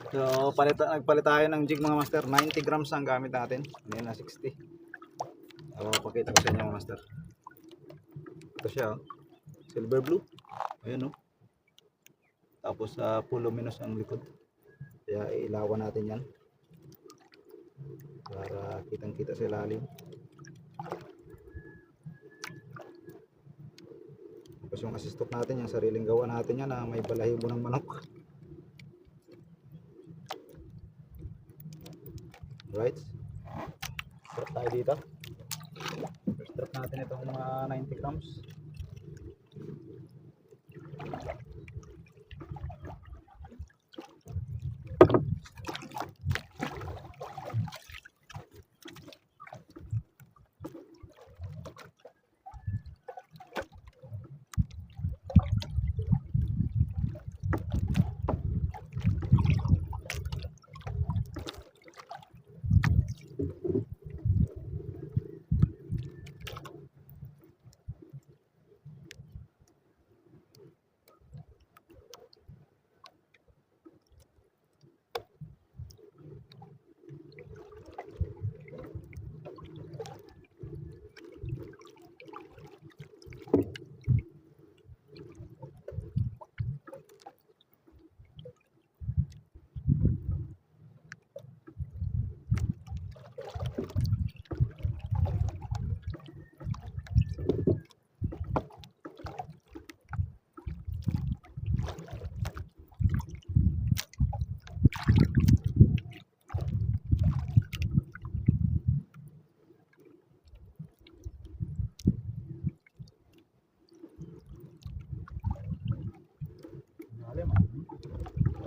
So, nagpalit tayo ng jig mga master. 90 grams ang gamit natin. Ngayon na 60. So, pakita ko sa inyo mga master. Ito siya, oh. Silver blue. Ayan, oh. Tapos full luminous ang likod. Kaya ilawan natin yan. Para kitang kita sa ilalim. Tapos yung assistok natin, yung sariling gawa natin yan na may balahibo ng manok. Right? Strap tayo dito. Strap natin itong mga 90 grams.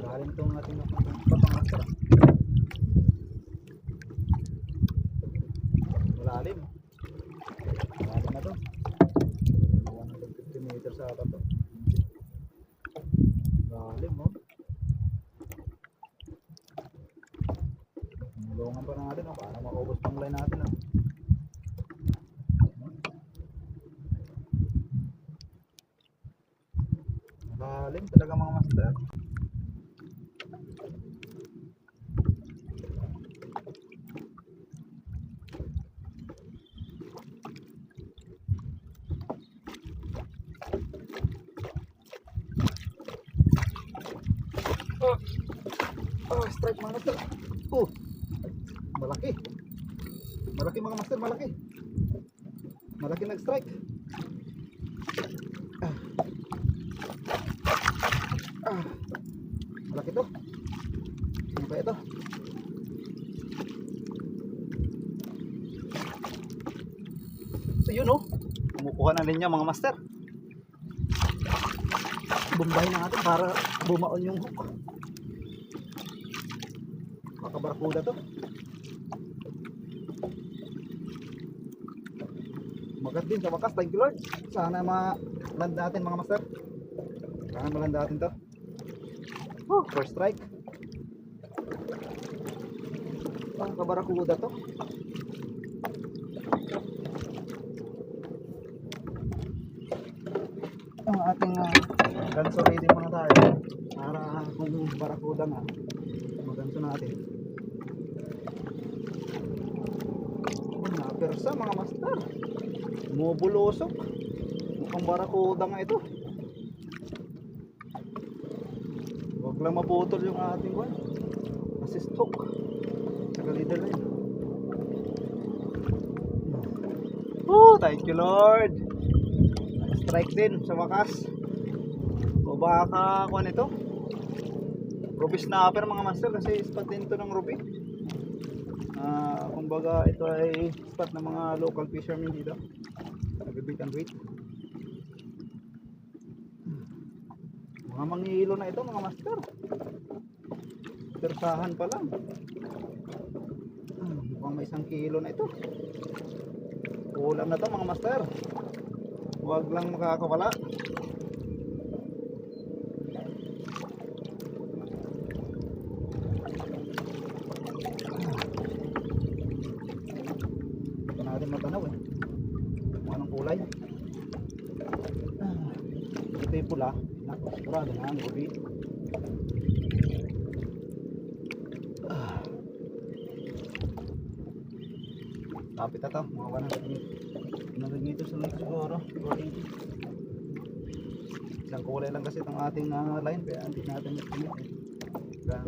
Malalim itong ating papangastra. Malalim. Malalim na to. 150 meters sa ata to. Malalim, oh. Tulungan pa natin, oh, para maubos pang line natin, oh. Malalim talaga mga master. Strike mga master. Malaki. Malaki mga master, malaki. Malaki nag-strike. Malaki to. Ano kaya ito? So yun, oh. Kumukuha na linya mga master. Bumbahin na natin para bumaon yung hook. Barakuda to. Magat din sa wakas. Thank you Lord. Sana ma-land natin mga master. Sana ma-land natin to. First strike. Kabarakuda to. Ang ating ganso ready muna tayo. Para kung barakuda nga, maganso natin. Persa mga master, bumubulusok. Mukhang barakuda nga ito. Huwag lang maputol yung ating one assist hook sa leader line. Thank you Lord. Strike din sa wakas. O baka kuha nito ruby snapper mga master, kasi spot din ito ng ruby. Kumbaga ito ay spot ng mga local fishermen dito. Nag-bait and wait. Mga mangihilo na ito mga master. Persahan pa lang. Mukhang may 1 kilo na ito. Ulam na to mga master. Huwag lang makakawala. Matanaw eh kung anong kulay. Ito yung pula. Sigurado na ang gabi. Lapit na to, mga 100 meters na siguro, 480. Isang kulay lang kasi itong ating line, kaya hindi natin ito. Kaya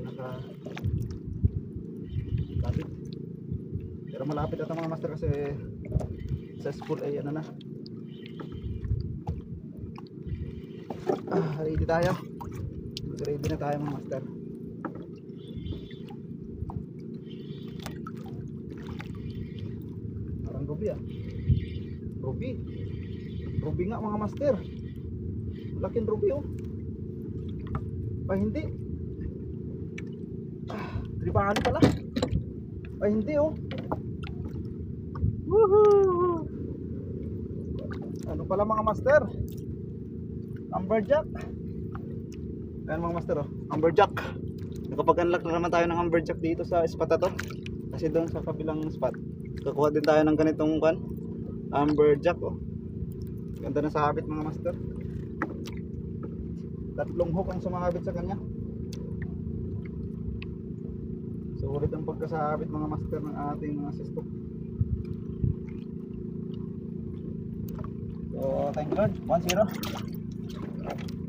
lapit. Pero malapit na ito mga master kasi sa school ay ano na. Ready tayo. Ready na tayo mga master. Parang ruby ah. Ruby nga mga master. Laking ruby oh. Ay hindi. Tribali pala. Ay hindi oh. Woohoo! Ano pala mga master? Amberjack. Ayan mga master oh. Amberjack. Nakapag-unlock na naman tayo ng amberjack dito sa spot na to. Kasi doon sa kabilang spot kakuha din tayo ng ganitong amberjack oh. Ganda na sa habit mga master. 3 hook ang sumabit sa kanya. Sulit ang pagkasabit mga master ng ating mga sistok. So thank you Lord. 1-0.